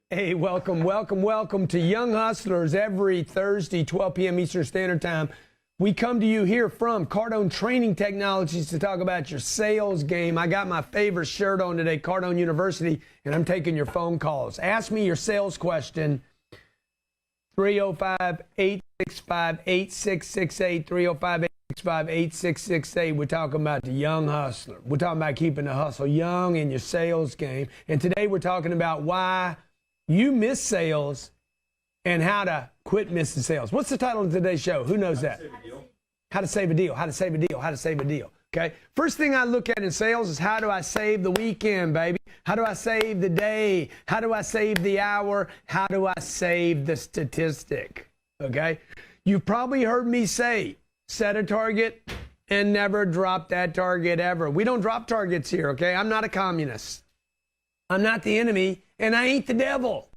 Hey, welcome to Young Hustlers every Thursday, 12 p.m. Eastern Standard Time. We come to you here from Cardone Training Technologies to talk about your sales game. I got my favorite shirt on today, Cardone University, and I'm taking your phone calls. Ask me your sales question, 305-865-8668, 305-865-8668. We're talking about the young hustler. We're talking about keeping the hustle young in your sales game. And today we're talking about why you miss sales and how to quit missing sales. What's the title of today's show? Who knows that? How to save a deal. How to save a deal. How to save a deal. Okay. First thing I look at in sales is how do I save the weekend, baby? How do I save the day? How do I save the hour? How do I save the statistic? Okay. You've probably heard me say, set a target and never drop that target ever. We don't drop targets here. Okay. I'm not a communist. I'm not the enemy, and I ain't the devil.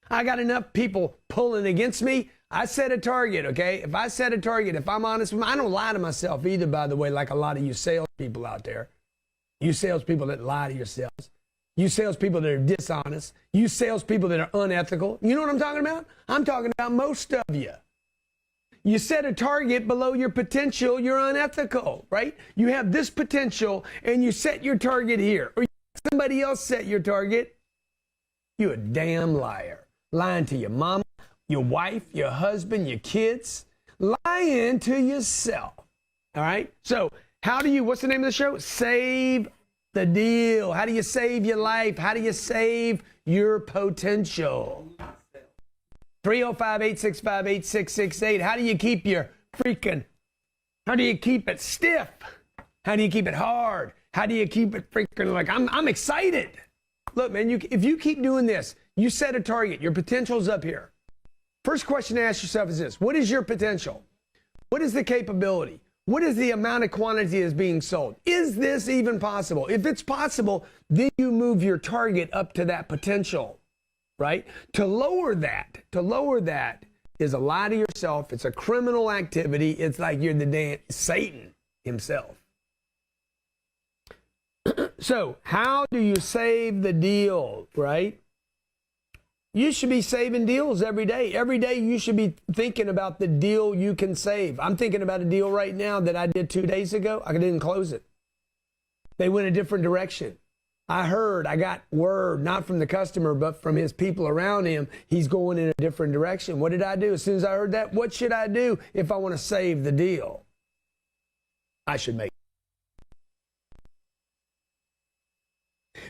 I got enough people pulling against me. I set a target, okay? If I set a target, if I'm honest with me, I don't lie to myself either, by the way, like a lot of you salespeople out there. You salespeople that lie to yourselves. You salespeople that are dishonest. You salespeople that are unethical. You know what I'm talking about? I'm talking about most of you. You set a target below your potential, you're unethical, right? You have this potential, and you set your target here. Or somebody else set your target. You're a damn liar. Lying to your mama, your wife, your husband, your kids. Lying to yourself. All right? So what's the name of the show? Save the deal. How do you save your life? How do you save your potential? 305-865-8668. How do you keep how do you keep it stiff? How do you keep it hard? How do you keep it freaking like, I'm excited. Look, man, if you keep doing this, you set a target, your potential's up here. First question to ask yourself is this: what is your potential? What is the capability? What is the amount of quantity that's being sold? Is this even possible? If it's possible, then you move your target up to that potential, right? To lower that is a lie to yourself. It's a criminal activity. It's like you're the damn Satan himself. So how do you save the deal, right? You should be saving deals every day. Every day you should be thinking about the deal you can save. I'm thinking about a deal right now that I did 2 days ago. I didn't close it. They went a different direction. I got word, not from the customer, but from his people around him. He's going in a different direction. What did I do? As soon as I heard that, what should I do if I want to save the deal? I should make.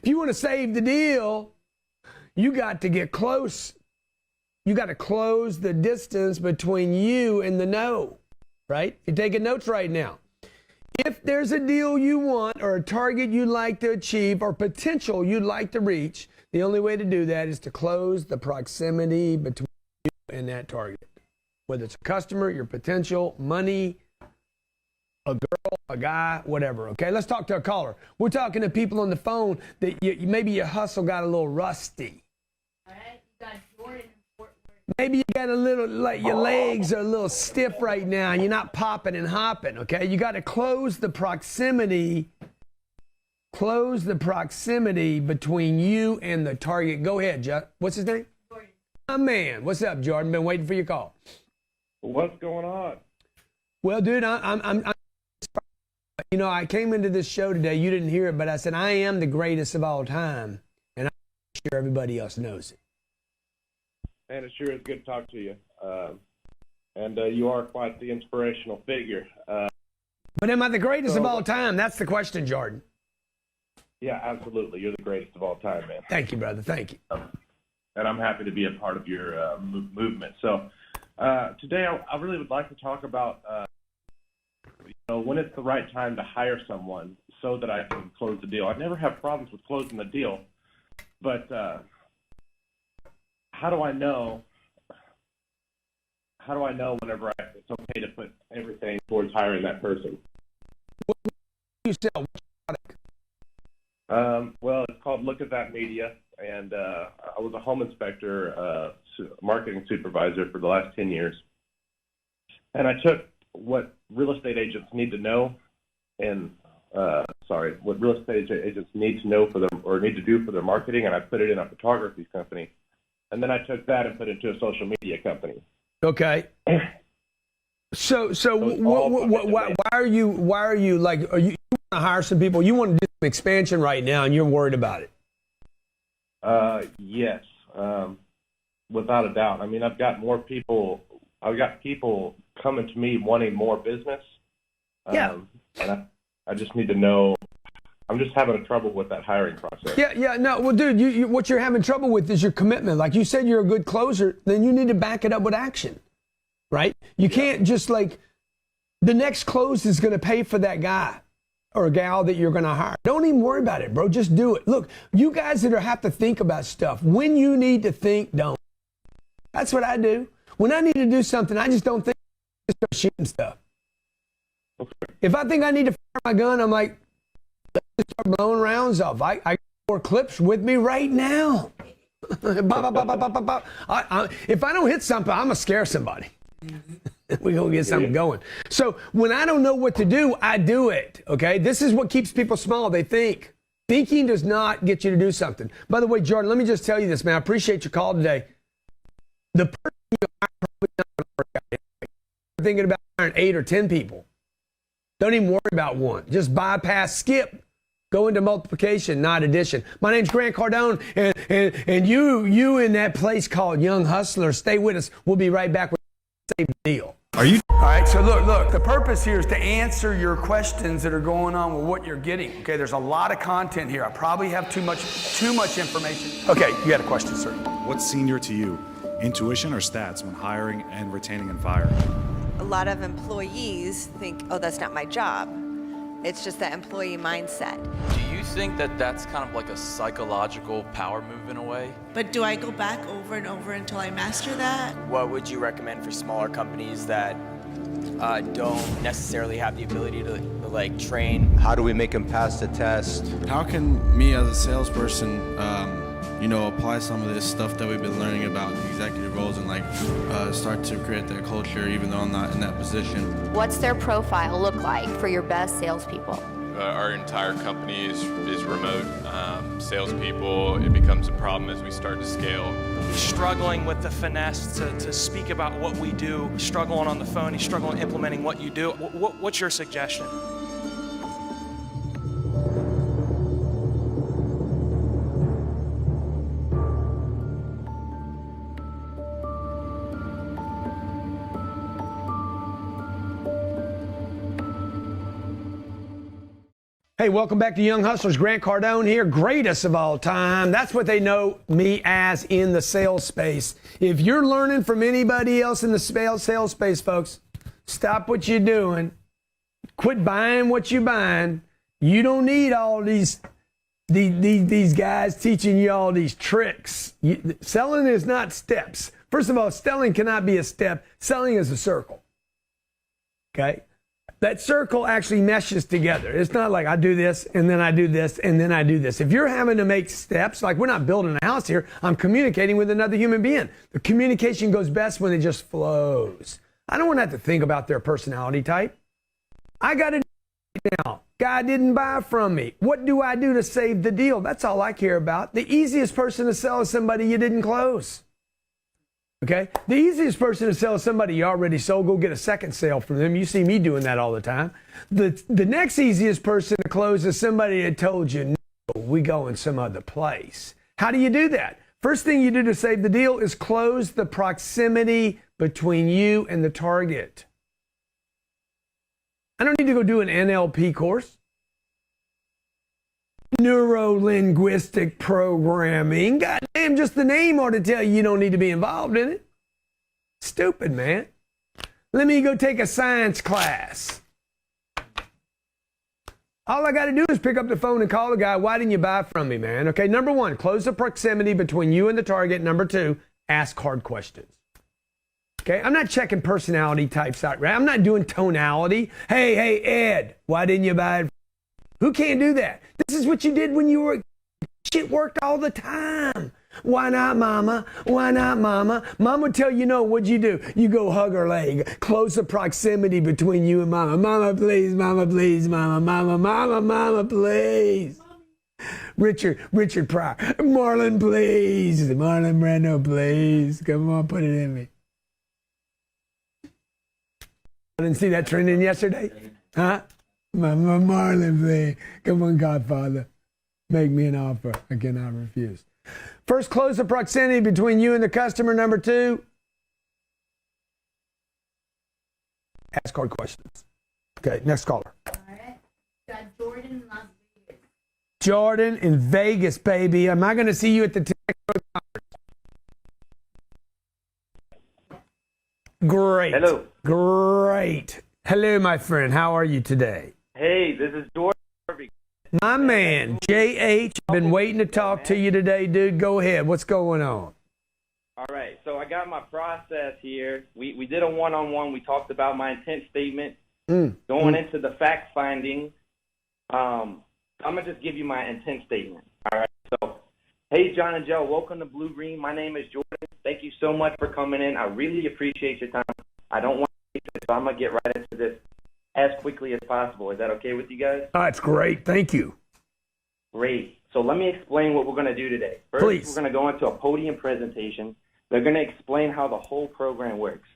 If you want to save the deal, you got to get close. You got to close the distance between you and the no, right? You're taking notes right now. If there's a deal you want or a target you'd like to achieve or potential you'd like to reach, the only way to do that is to close the proximity between you and that target. Whether it's a customer, your potential, money, a girl, a guy, whatever, okay? Let's talk to a caller. We're talking to people on the phone that maybe your hustle got a little rusty. All right, you got Jordan in Fort Worth. Maybe you got a little, like your legs are a little stiff right now and you're not popping and hopping, okay? You got to close the proximity between you and the target. Go ahead, Judd. What's his name? Jordan. My man. What's up, Jordan? Been waiting for your call. What's going on? Well, dude, I'm you know, I came into this show today. You didn't hear it, but I said, I am the greatest of all time. And I'm sure everybody else knows it. And it sure is good to talk to you. And you are quite the inspirational figure. But am I the greatest of all time? That's the question, Jordan. Yeah, absolutely. You're the greatest of all time, man. Thank you, brother. Thank you. And I'm happy to be a part of your movement. So today I really would like to talk about when it's the right time to hire someone so that I can close the deal. I never have problems with closing the deal, but how do I know whenever it's okay to put everything towards hiring that person? What do you sell? Well, it's called Look at That Media, and I was a home inspector, marketing supervisor for the last 10 years. And I took what real estate agents need to know and what real estate agents need to know for them or need to do for their marketing, and I put it in a photography company. and then I took that and put it into a social media company. Okay. So why are you like, are you want to hire some people? You want to do some expansion right now, and you're worried about it? Yes, without a doubt. I mean, I've got people coming to me wanting more business. And I just need to know. I'm just having trouble with that hiring process. Yeah. No, well, dude, you what you're having trouble with is your commitment. Like you said, you're a good closer. Then you need to back it up with action, right? You can't just like the next close is going to pay for that guy or gal that you're going to hire. Don't even worry about it, bro. Just do it. Look, you guys that have to think about stuff, when you need to think, don't. That's what I do. When I need to do something, I just don't think. I just start shooting stuff. Okay. If I think I need to fire my gun, I'm like, let's just start blowing rounds off. I got 4 clips with me right now. If I don't hit something, I'm going to scare somebody. We're going to get something going. So when I don't know what to do, I do it, okay? This is what keeps people small. They think. Thinking does not get you to do something. By the way, Jordan, let me just tell you this, man. I appreciate your call today. The person you hire probably not going to work out. You're thinking about hiring 8 or 10 people. Don't even worry about one. Just bypass, skip. Go into multiplication, not addition. My name's Grant Cardone, and you in that place called Young Hustler. Stay with us. We'll be right back with Save the Deal. Are you? All right, so look, the purpose here is to answer your questions that are going on with what you're getting. Okay, there's a lot of content here. I probably have too much information. Okay, you had a question, sir. What's senior to you, intuition or stats when hiring and retaining and firing? A lot of employees think, oh, that's not my job. It's just that employee mindset. Do you think that that's kind of like a psychological power move in a way? But do I go back over and over until I master that? What would you recommend for smaller companies that don't necessarily have the ability to like train? How do we make them pass the test? How can me as a salesperson, apply some of this stuff that we've been learning about executive roles and start to create that culture even though I'm not in that position? What's their profile look like for your best salespeople? Our entire company is remote. Salespeople, it becomes a problem as we start to scale. He's struggling with the finesse to speak about what we do. He's struggling on the phone. He's struggling implementing what you do. What's your suggestion? Hey, welcome back to Young Hustlers. Grant Cardone here, greatest of all time. That's what they know me as in the sales space. If you're learning from anybody else in the sales space, folks, stop what you're doing. Quit buying what you're buying. You don't need all these guys teaching you all these tricks. Selling is not steps. First of all, selling cannot be a step. Selling is a circle. Okay? That circle actually meshes together. It's not like I do this, and then I do this, and then I do this. If you're having to make steps, like we're not building a house here, I'm communicating with another human being. The communication goes best when it just flows. I don't want to have to think about their personality type. I got to do it now. Guy didn't buy from me. What do I do to save the deal? That's all I care about. The easiest person to sell is somebody you didn't close. Okay? The easiest person to sell is somebody you already sold. Go get a second sale from them. You see me doing that all the time. The next easiest person to close is somebody that told you, no, we go in some other place. How do you do that? First thing you do to save the deal is close the proximity between you and the target. I don't need to go do an NLP course. Neuro-linguistic programming. Goddamn, just the name ought to tell you don't need to be involved in it. Stupid, man. Let me go take a science class. All I got to do is pick up the phone and call the guy. Why didn't you buy from me, man? Okay, number 1, close the proximity between you and the target. Number 2, ask hard questions. Okay, I'm not checking personality types out, right? I'm not doing tonality. Hey, Ed, why didn't you buy it? Who can't do that? This is what you did when you were, shit worked all the time. Why not, mama? Why not, mama? Mom would tell you no, what'd you do? You go hug her leg. Close the proximity between you and mama. Mama, please, mama, please, mama, mama, mama, mama, please. Richard Pryor. Marlon, please. Marlon Brando, please. Come on, put it in me. I didn't see that trending yesterday. Huh? Marlon, please. Come on, Godfather. Make me an offer. I cannot refuse. First, close the proximity between you and the customer. Number 2, ask hard questions. Okay, next caller. All right. Got Jordan in Las Vegas. Jordan in Vegas, baby. Am I going to see you at the Tech Conference? Great. Hello. Great. Hello, my friend. How are you today? Hey, this is Jordan. My man, JH. I've been waiting to talk to you today, dude. Go ahead. What's going on? All right, so I got my process here. We did a one-on-one. We talked about my intent statement, going into the fact finding. I'm going to just give you my intent statement. All right, so, hey, John and Joe, welcome to Blue Green. My name is Jordan. Thank you so much for coming in. I really appreciate your time. I don't want to keep this, so I'm going to get right into this as quickly as possible. Is that okay with you guys? That's great. Thank you. Great. So let me explain what we're going to do today. First, Please. We're going to go into a podium presentation. They're going to explain how the whole program works.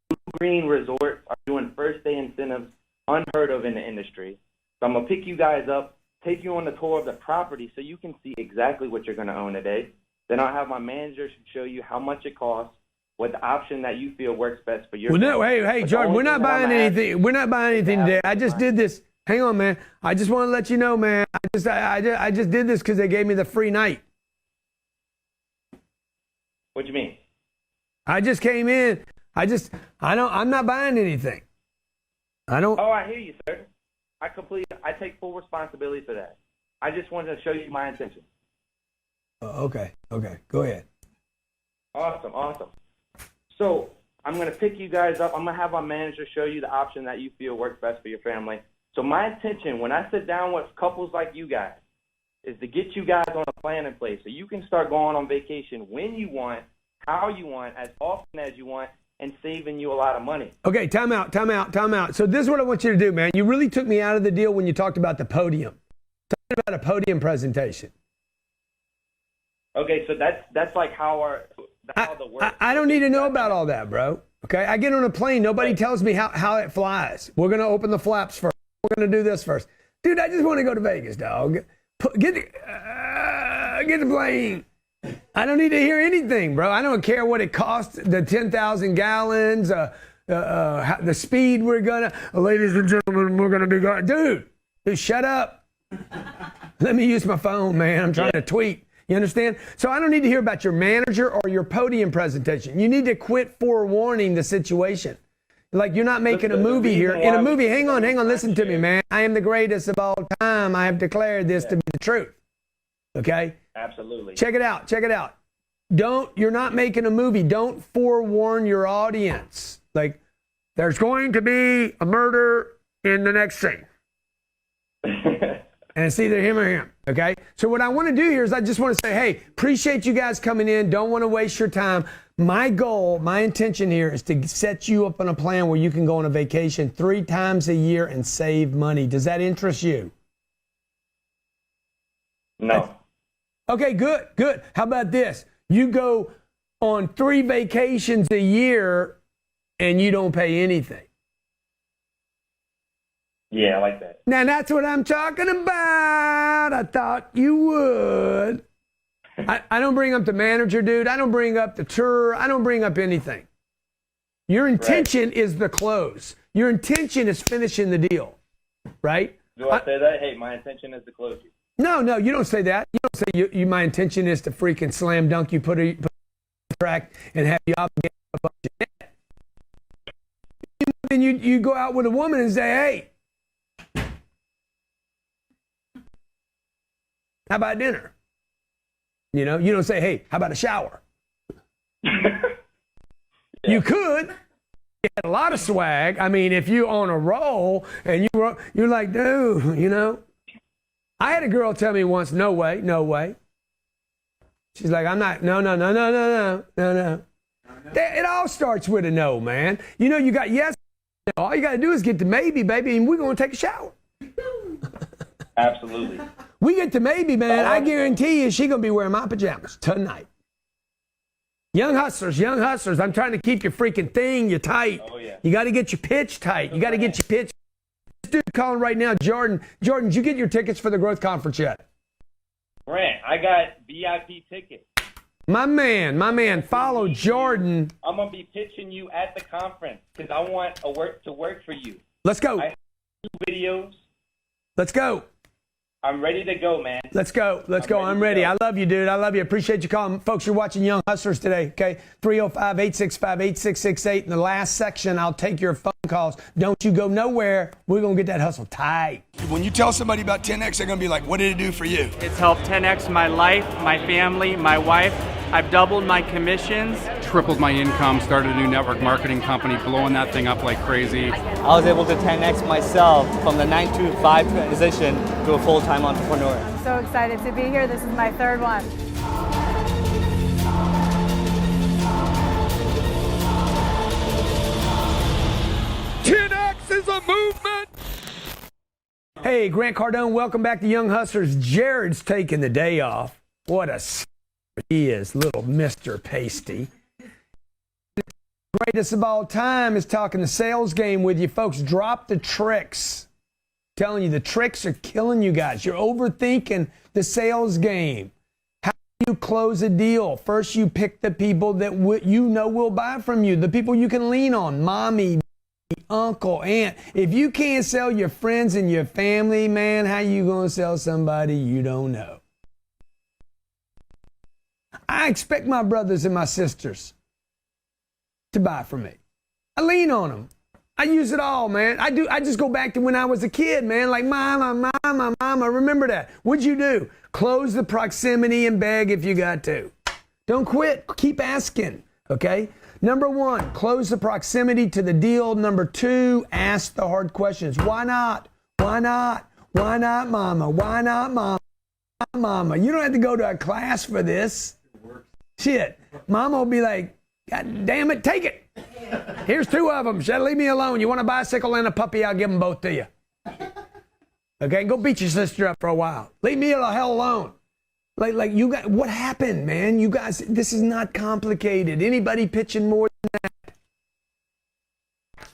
Blue Green Resorts are doing first-day incentives unheard of in the industry. So I'm going to pick you guys up, take you on the tour of the property so you can see exactly what you're going to own today. Then I'll have my manager show you how much it costs, what the option that you feel works best for your family. Hey, Jordan, we're not buying anything. We're not buying anything today. I just did this. Hang on, man. I just want to let you know, man. I just did this because they gave me the free night. What do you mean? I just came in. I'm not buying anything. I don't. Oh, I hear you, sir. I take full responsibility for that. I just wanted to show you my intention. Okay. Go ahead. Awesome. So I'm going to pick you guys up. I'm going to have my manager show you the option that you feel works best for your family. So my intention when I sit down with couples like you guys is to get you guys on a plan in place so you can start going on vacation when you want, how you want, as often as you want, and saving you a lot of money. Okay, time out. So this is what I want you to do, man. You really took me out of the deal when you talked about the podium. Talking about a podium presentation. Okay, so that's like how the work. I don't need to know about all that, bro. Okay, I get on a plane. Nobody tells me how it flies. We're going to open the flaps first. We're going to do this first. Dude, I just want to go to Vegas, dog. Get the plane. I don't need to hear anything, bro. I don't care what it costs, the 10,000 gallons, the speed we're going to. Ladies and gentlemen, we're going to be going. Dude, shut up. Let me use my phone, man. I'm trying to tweet. You understand? So I don't need to hear about your manager or your podium presentation. You need to quit forewarning the situation. Like you're not making a movie here. In a movie, hang on, listen to me, man. I am the greatest of all time. I have declared this to be the truth. Okay? Absolutely. Check it out. You're not making a movie. Don't forewarn your audience. Like, there's going to be a murder in the next scene. And it's either him or him, okay? So what I want to do here is I just want to say, hey, appreciate you guys coming in. Don't want to waste your time. My goal, my intention here is to set you up on a plan where you can go on a vacation 3 times a year and save money. Does that interest you? No. Okay, good. How about this? You go on 3 vacations a year and you don't pay anything. Yeah, I like that. Now, that's what I'm talking about. I thought you would. I don't bring up the manager, dude. I don't bring up the tour. I don't bring up anything. Your intention is the close. Your intention is finishing the deal, right? Do I say that? Hey, my intention is to close you. No, you don't say that. You don't say you my intention is to freaking slam dunk you, put a contract, and have you obligated a bunch of debt. Then you go out with a woman and say, hey, how about dinner? You know, you don't say, hey, how about a shower? You could. You had a lot of swag. I mean, if you're on a roll and you're like, dude, you know. I had a girl tell me once, no way. She's like, I'm not, no. It all starts with a no, man. You know, you got yes. All you got to do is get to maybe, baby, and we're going to take a shower. Absolutely. We get to maybe, man. I guarantee you she going to be wearing my pajamas tonight. Young hustlers. I'm trying to keep your freaking thing. You're tight. Oh, yeah. You got to get your pitch tight. You got to get your pitch. This dude calling right now, Jordan. Jordan, did you get your tickets for the Growth Conference yet? Brent, I got VIP tickets. My man, follow Jordan. I'm going to be pitching you at the conference because I want to work for you. Let's go. I have 2 videos. Let's go. I'm ready to go, man. Let's go. I'm ready. I love you, dude. I love you. Appreciate you calling. Folks, you're watching Young Hustlers today, okay? 305-865-8668. In the last section, I'll take your phone calls. Don't you go nowhere. We're going to get that hustle tight. When you tell somebody about 10X, they're going to be like, what did it do for you? It's helped 10X my life, my family, my wife. I've doubled my commissions. Tripled my income, started a new network marketing company, blowing that thing up like crazy. I was able to 10X myself from the 9-to-5 transition to a full-time entrepreneur. I'm so excited to be here. This is my 3rd one. Is a movement. Hey, Grant Cardone, welcome back to Young Hustlers. Jared's taking the day off. What a he is, little Mr. Pasty. The greatest of all time is talking the sales game with you. Folks, drop the tricks. I'm telling you, the tricks are killing you guys. You're overthinking the sales game. How do you close a deal? First, you pick the people that you know will buy from you, the people you can lean on, mommy, uncle, aunt. If you can't sell your friends and your family, man, how you going to sell somebody you don't know? I expect my brothers and my sisters to buy from me. I lean on them. I use it all, man. I just go back to when I was a kid, man. Like, mama, remember that. What'd you do? Close the proximity and beg if you got to. Don't quit. Keep asking, okay? Number 1, close the proximity to the deal. Number 2, ask the hard questions. Why not? Why not? Why not, mama? Why not, mama? Mama, you don't have to go to a class for this. Shit. Mama will be like, God damn it, take it. Here's 2 of them. Shall leave me alone. You want a bicycle and a puppy? I'll give them both to you. Okay, go beat your sister up for a while. Leave me the hell alone. Like you got, what happened, man? You guys, this is not complicated. Anybody pitching more than that?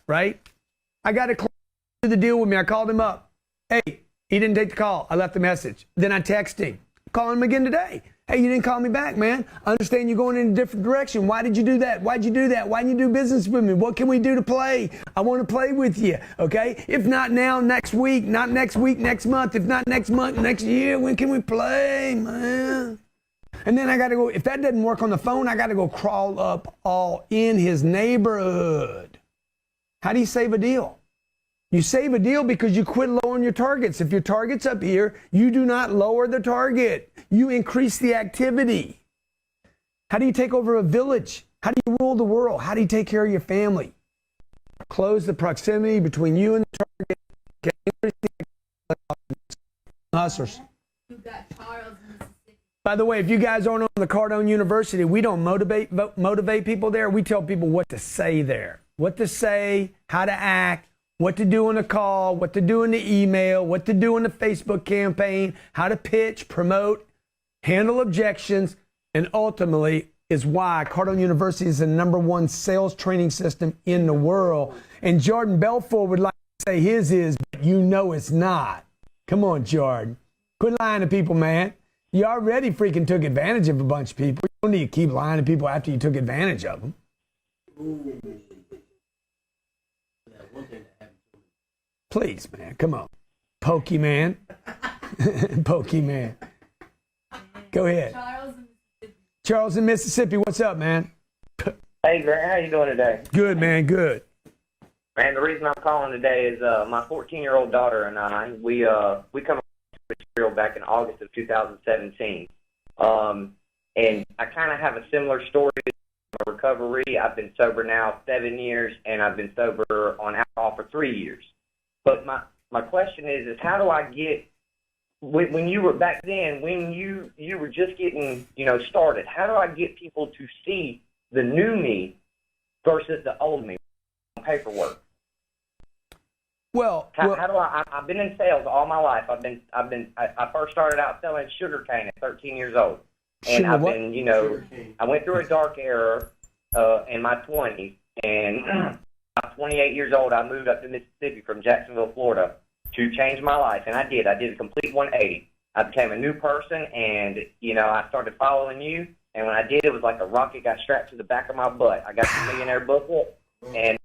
Right? I got to close the deal with me. I called him up. Hey, he didn't take the call. I left a message. Then I texted him. Call him again today. Hey, you didn't call me back, man. I understand you're going in a different direction. Why did you do that? Why'd you do that? Why didn't you do business with me? What can we do to play? I want to play with you, okay? If not now, next week. Not next week, next month. If not next month, next year. When can we play, man? And then I got to go, if that doesn't work on the phone, I got to go crawl up all in his neighborhood. How do you save a deal? You save a deal because you quit lowering your targets. If your target's up here, you do not lower the target. You increase the activity. How do you take over a village? How do you rule the world? How do you take care of your family? Close the proximity between you and the target. Increase the hustlers. You got Charles, Mississippi. By the way, if you guys aren't on the Cardone University, we don't motivate people there. We tell people what to say there. What to say, how to act, what to do on a call, what to do in the email, what to do in the Facebook campaign, how to pitch, promote, handle objections, and ultimately is why Cardone University is the #1 sales training system in the world. And Jordan Belfort would like to say his is, but you know it's not. Come on, Jordan. Quit lying to people, man. You already freaking took advantage of a bunch of people. You don't need to keep lying to people after you took advantage of them. Please, man, come on. Pokemon. Pokemon. Go ahead. Charles in Mississippi, what's up, man? Hey, Grant, how you doing today? Good, man, good. Man, the reason I'm calling today is my 14-year-old daughter and I, we come to material back in August of 2017. And I kind of have a similar story to my recovery. I've been sober now 7 years, and I've been sober on alcohol for 3 years. But my question is how do I get, when you were back then, when you were just getting, started, how do I get people to see the new me versus the old me on paperwork? How do I've been in sales all my life. I first started out selling sugar cane at 13 years old. And I've been, I went through a dark era in my 20s, and I'm 28 years old. I moved up to Mississippi from Jacksonville, Florida, to change my life, and I did. I did a complete 180. I became a new person, and, I started following you, and when I did, it was like a rocket got strapped to the back of my butt. I got the millionaire booklet, and,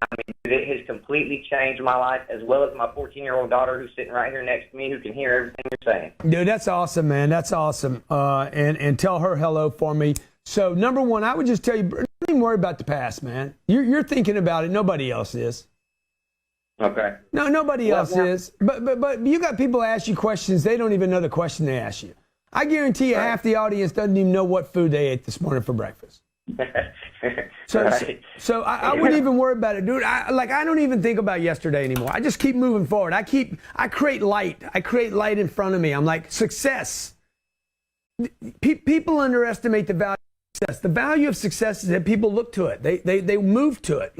it has completely changed my life, as well as my 14-year-old daughter who's sitting right here next to me who can hear everything you're saying. Dude, that's awesome, man. That's awesome. And tell her hello for me. So, number one, I would just tell you, don't even worry about the past, man. You're thinking about it. Nobody else is. Okay. No, nobody else is. But you got people ask you questions. They don't even know the question they ask you. I guarantee you half the audience doesn't even know what food they ate this morning for breakfast. So I wouldn't even worry about it, dude. I don't even think about yesterday anymore. I just keep moving forward. I create light. I create light in front of me. I'm like, success. People underestimate the value of success. The value of success is that people look to it. They move to it.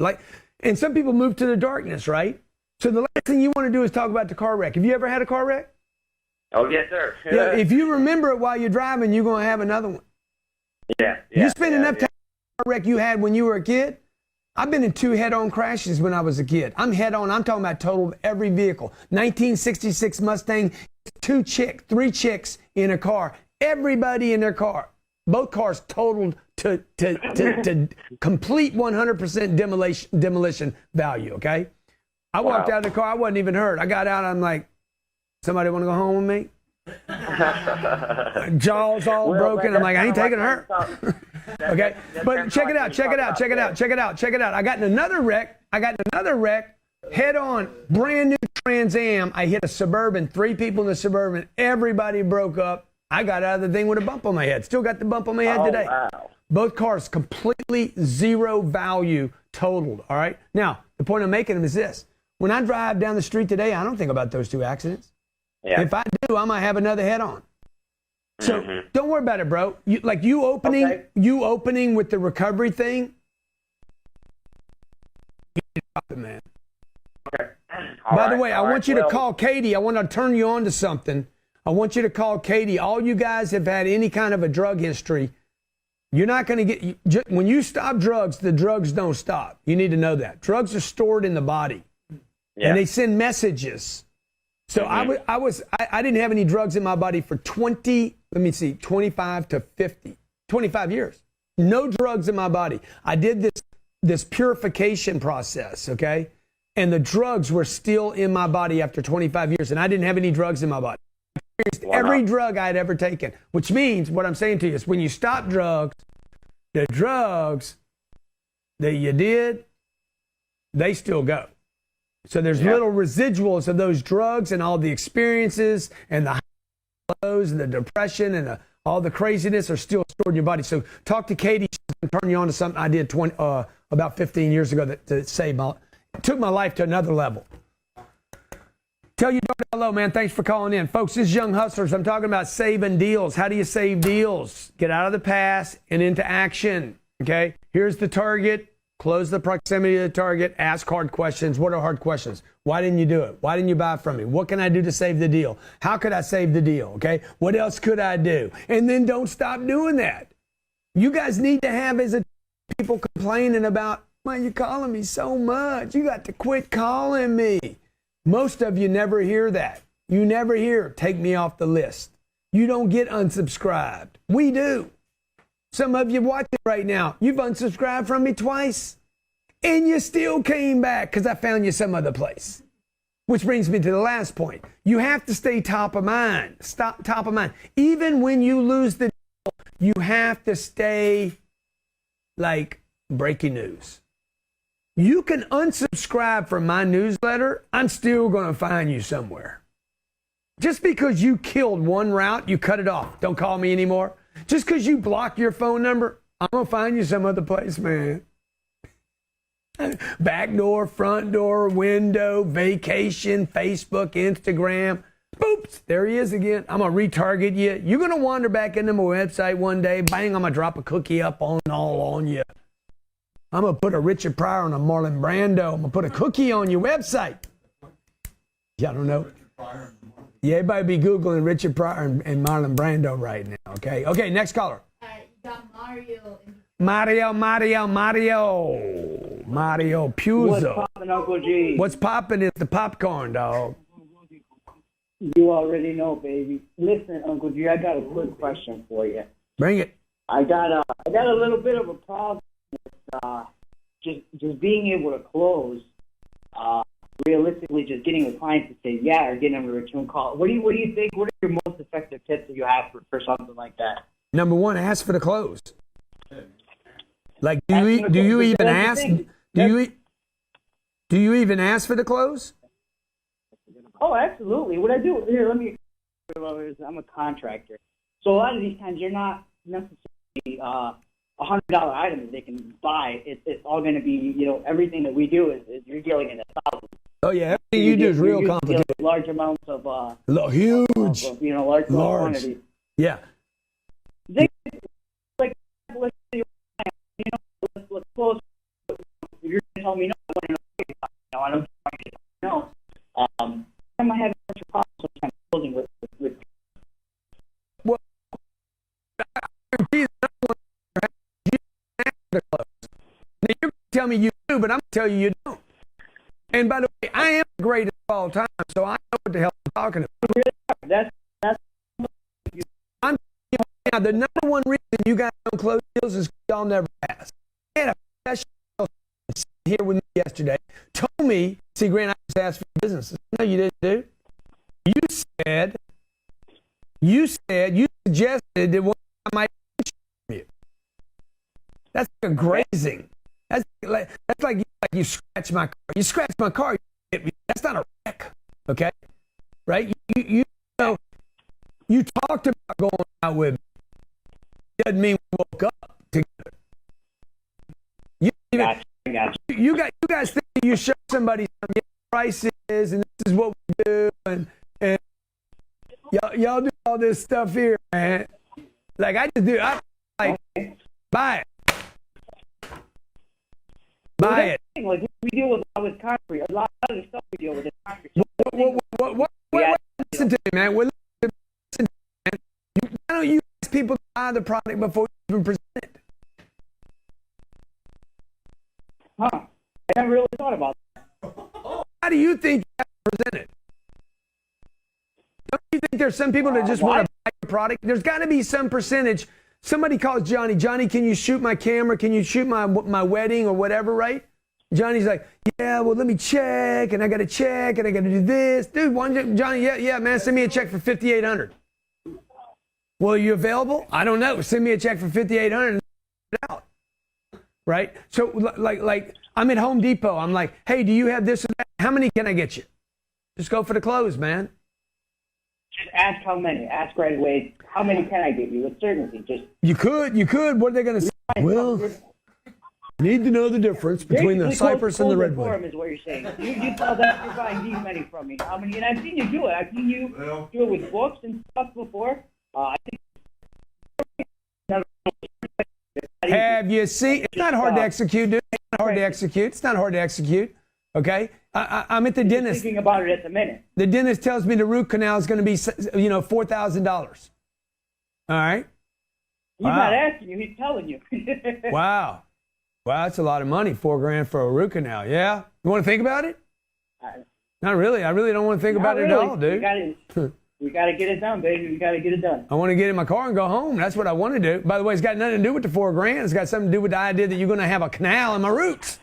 And some people move to the darkness, right? So the last thing you want to do is talk about the car wreck. Have you ever had a car wreck? Oh, yes, sir. Yeah. If you remember it while you're driving, you're going to have another one. Yeah. You spend enough time on the car wreck you had when you were a kid. I've been in 2 head-on crashes when I was a kid. I'm head-on. I'm talking about totaled every vehicle. 1966 Mustang, 3 chicks in a car. Everybody in their car. Both cars totaled to complete 100% demolition value, okay? I walked out of the car. I wasn't even hurt. I got out. I'm like, somebody want to go home with me? Jaws all broken. I'm like, I ain't taking her. Okay, but check it out. I got in another wreck. Head on, brand new Trans Am. I hit a Suburban. 3 people in the Suburban. Everybody broke up. I got out of the thing with a bump on my head. Still got the bump on my head today. Wow. Both cars completely zero value totaled. All right. Now the point I'm making is this: when I drive down the street today, I don't think about those 2 accidents. Yeah. If I do, I might have another head on. So don't worry about it, bro. You opening with the recovery thing. You need to drop it, man. Okay. By the way, I want you to call Katie. I want to turn you on to something. I want you to call Katie. All you guys have had any kind of a drug history. You're not going to get, when you stop drugs, the drugs don't stop. You need to know that. Drugs are stored in the body. Yeah. And they send messages. So I didn't have any drugs in my body for 25 to 50, 25 years. No drugs in my body. I did this purification process, okay? And the drugs were still in my body after 25 years, and I didn't have any drugs in my body. I experienced every drug I'd ever taken, which means what I'm saying to you is when you stop drugs, the drugs that you did, they still go. So there's little residuals of those drugs and all the experiences and the lows and the depression and all the craziness are still stored in your body. So talk to Katie. She's going to turn you on to something I did about 15 years ago that took my life to another level. Tell your daughter hello, man. Thanks for calling in. Folks, this is Young Hustlers. I'm talking about saving deals. How do you save deals? Get out of the past and into action, okay? Here's the target. Close the proximity to the target. Ask hard questions. What are hard questions? Why didn't you do it? Why didn't you buy from me? What can I do to save the deal? How could I save the deal? Okay. What else could I do? And then don't stop doing that. You guys need to have as a people complaining about, why you calling me so much? You got to quit calling me. Most of you never hear that. You never hear, take me off the list. You don't get unsubscribed. We do. Some of you watching right now, you've unsubscribed from me twice, and you still came back because I found you some other place. Which brings me to the last point. You have to stay top of mind. Stop top of mind. Even when you lose the deal, you have to stay like breaking news. You can unsubscribe from my newsletter. I'm still going to find you somewhere. Just because you killed one route, you cut it off. Don't call me anymore. Just because you block your phone number, I'm going to find you some other place, man. Back door, front door, window, vacation, Facebook, Instagram. Boops, there he is again. I'm going to retarget you. You're going to wander back into my website one day. Bang, I'm going to drop a cookie up on you. I'm going to put a Richard Pryor on a Marlon Brando. I'm going to put a cookie on your website. Y'all don't know? Yeah, everybody be Googling Richard Pryor and Marlon Brando right now, okay? Okay, next caller. You got Mario. Mario Puzo. What's poppin', Uncle G? What's poppin' is the popcorn, dog. You already know, baby. Listen, Uncle G, I got a quick question for you. Bring it. I got a little bit of a problem with just being able to close. Realistically, just getting the client to say yeah or getting them to return call. What do you think? What are your most effective tips that you have for something like that? Number one, ask for the close. Like, do you even ask? Do you even ask for the close? Oh, absolutely. What I do here, let me. I'm a contractor, so a lot of these times you're not necessarily $100 items they can buy. It's all going to be, everything that we do is you're dealing in thousands. Oh yeah, everything you do is real complicated. Large amounts of huge, large quantities. Yeah. They, like, let's close. You're going to tell me no. I want to know. I don't want you to know. I might have such a problem sometimes closing with. Well, I guarantee the close. Now you're going to tell me you do, but I'm going to tell you don't. And by the way, I am the greatest of all time, so I know what the hell I'm talking about. That's. I'm now the number one reason you guys don't close deals is y'all never ask. I had a professional here with me yesterday told me, see, Grant, I just asked for business. No, you didn't do. You suggested that one I might you. That's like a grazing. That's like you scratch my car. You scratch my car. That's not a wreck, okay? Right? You know, you talked about going out with me. Doesn't mean we woke up together. You guys think you show somebody some prices and this is what we do and y'all do all this stuff here, man. Like I just do. I like buy it. Buy it. Like we deal with a lot with concrete. A lot of the stuff we deal with is concrete. What? Listen to me, man. Listen to me, man. Why don't you ask people to buy the product before you even present it? Huh? I never really thought about that. How do you think you have to present it? Don't you think there's some people that just want to buy your product? There's got to be some percentage. Somebody calls Johnny. Johnny, can you shoot my camera? Can you shoot my wedding or whatever, right? Johnny's like, yeah, well, let me check, and I got to check, and I got to do this. Dude, Johnny, yeah, man, send me a check for $5,800. Well, are you available? I don't know. Send me a check for $5,800 and out. Right? So, like, I'm at Home Depot. I'm like, hey, do you have this or that? How many can I get you? Just go for the close, man. Just ask how many. Ask right away. How many can I get you with certainty? Just you could. What are they going to say? Well, need to know the difference between the Cypress and the Redwood. Is what you're saying. You tell them you're buying these many from me. How many? And I've seen you do it. I've seen you do it with books and stuff before. I think. Have you seen? It's not hard to execute, dude. It's not hard to execute. It's not hard to execute. Okay, I'm at the dentist. Thinking about it at the minute. The dentist tells me the root canal is going to be, $4,000. All right. He's not asking you. He's telling you. Wow, that's a lot of money. $4,000 for a root canal. Yeah. You want to think about it? Not really. I really don't want to think about it at all, dude. We got to get it done, baby. We got to get it done. I want to get in my car and go home. That's what I want to do. By the way, it's got nothing to do with the $4,000. It's got something to do with the idea that you're going to have a canal in my roots.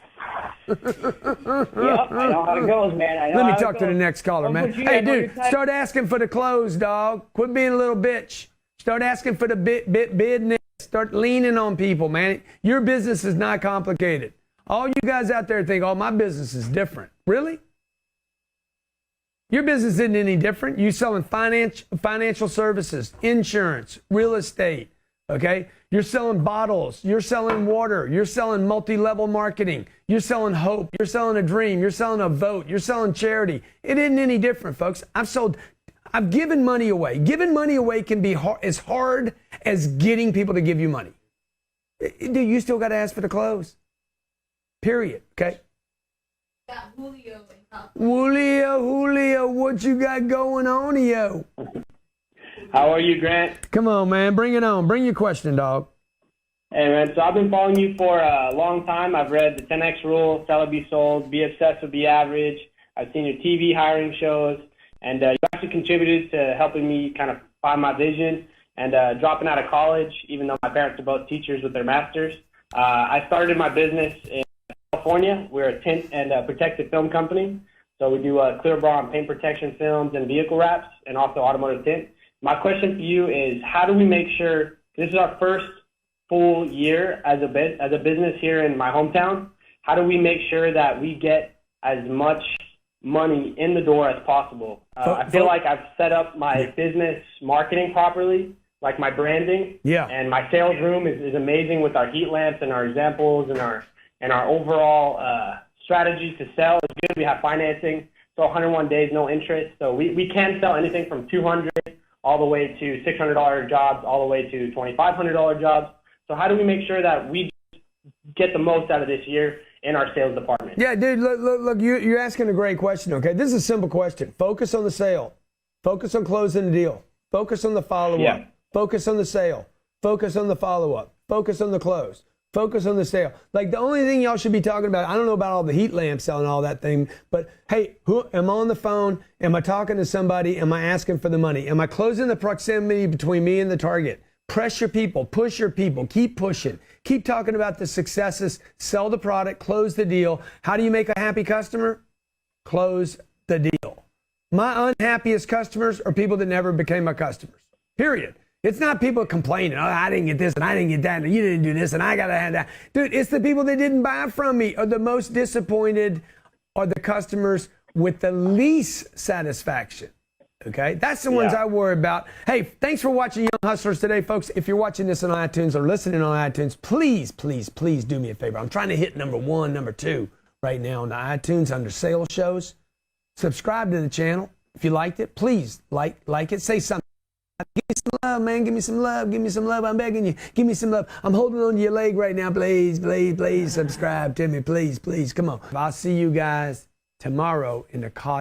Yep, I know how it goes, man. Let me talk to the next caller, man. Hey, dude, start asking for the close, dog. Quit being a little bitch. Start asking for the business. Start leaning on people, man. Your business is not complicated. All you guys out there think, oh, my business is different. Really? Your business isn't any different. You selling financial services, insurance, real estate, okay? You're selling bottles. You're selling water. You're selling multi-level marketing. You're selling hope. You're selling a dream. You're selling a vote. You're selling charity. It isn't any different, folks. I've given money away. Giving money away can be as hard as getting people to give you money. Dude, you still got to ask for the close. Period, okay? Got Julio in California. Julio, what you got going on, yo? How are you, Grant? Come on, man. Bring it on. Bring your question, dog. Hey, man. So I've been following you for a long time. I've read the 10X Rule, Sell or Be Sold, Be Obsessed with the Average. I've seen your TV hiring shows, and you actually contributed to helping me kind of find my vision and dropping out of college, even though my parents are both teachers with their masters. I started my business in California. We're a tint and protective film company. So we do clear bra and paint protection films and vehicle wraps and also automotive tint. My question for you is, how do we make sure, this is our first full year as a business here in my hometown, how do we make sure that we get as much money in the door as possible? I feel like I've set up my business marketing properly, like my branding. Yeah. And my sales room is amazing with our heat lamps and our examples and our overall strategies to sell is good. We have financing, so 101 days, no interest. So we can sell anything from $200 all the way to $600 jobs, all the way to $2,500 jobs. So how do we make sure that we get the most out of this year in our sales department? Yeah, dude, look, you're asking a great question, okay? This is a simple question. Focus on the sale. Focus on closing the deal. Focus on the follow-up. Yeah. Focus on the sale. Focus on the follow-up. Focus on the close. Focus on the sale. Like, the only thing y'all should be talking about, I don't know about all the heat lamps selling all that thing, but hey, am I on the phone? Am I talking to somebody? Am I asking for the money? Am I closing the proximity between me and the target? Press your people, push your people, keep pushing. Keep talking about the successes, sell the product, close the deal. How do you make a happy customer? Close the deal. My unhappiest customers are people that never became my customers, period. It's not people complaining, oh, I didn't get this and I didn't get that and you didn't do this and I got to have that. Dude, it's the people that didn't buy from me are the most disappointed, are the customers with the least satisfaction. Okay, that's the ones I worry about. Hey, thanks for watching Young Hustlers today, folks. If you're watching this on iTunes or listening on iTunes, please, please, please do me a favor. I'm trying to hit number 1, number 2 right now on the iTunes under sales shows. Subscribe to the channel. If you liked it, please like it. Say something. Give me some love, man. Give me some love. Give me some love. I'm begging you. Give me some love. I'm holding on to your leg right now. Please, please, please subscribe to me. Please, please. Come on. I'll see you guys tomorrow in the car.